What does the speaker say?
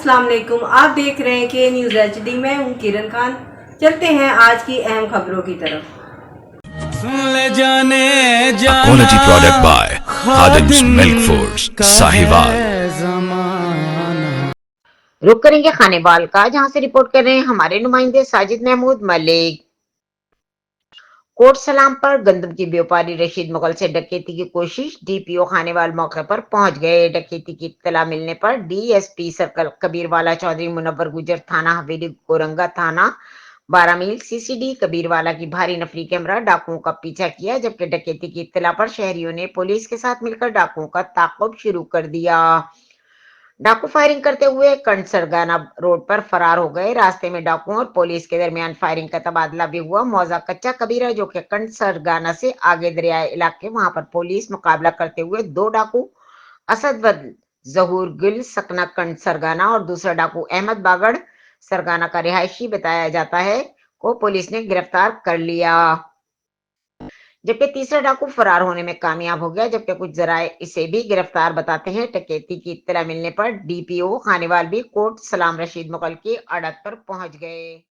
अस्सलाम वालेकुम। आप देख रहे हैं के न्यूज़ HD। मैं हूं किरण खान। चलते हैं आज की अहम खबरों की तरफ। A quality product by Khadim's Milk Foods, Sahiwal। रुक करेंगे खानेवाल का, जहां से रिपोर्ट कर रहे हैं हमारे नुमाइंदे साजिद महमूद मलिक। कोट सलाम पर गंदम की व्यापारी रशीद मुगल से डकैती की कोशिश, DPO खानेवाल मौके पर पहुंच गए। डकैती की इत्तला मिलने पर DSP सर्कल कबीरवाला चौधरी मुनव्वर गुजर, थाना हवेली गोरंगा, थाना 12 मील CCD कबीरवाला की भारी नफरी कैमरा डाकुओं का पीछा किया, जबकि डकैती की इत्तला पर शहरियों ने पुलिस के साथ मिलकर डाकुओं का ताक़ुब शुरू कर दिया। डाकू फायरिंग करते हुए कंड सरगाना रोड पर फरार हो गए। रास्ते में डाकुओं और पुलिस के दरमियान फायरिंग का तबादला भी हुआ। मौजा कच्चा कबीरा जो कि कंड सरगाना से आगे दरियाई इलाके, वहां पर पुलिस मुकाबला करते हुए दो डाकू असद व जहूर गिल सकना कंड सरगाना और दूसरा डाकू अहमद बागड़ सरगाना का रिहायशी बताया जाता है को पुलिस ने गिरफ्तार कर लिया, जबकि तीसरा डाकू फरार होने में कामयाब हो गया। जबकि कुछ जराये इसे भी गिरफ्तार बताते हैं। डकैती की इत्तला मिलने पर DPO खानेवाल भी कोट सलाम रशीद मुगल की अड़त पर पहुंच गए।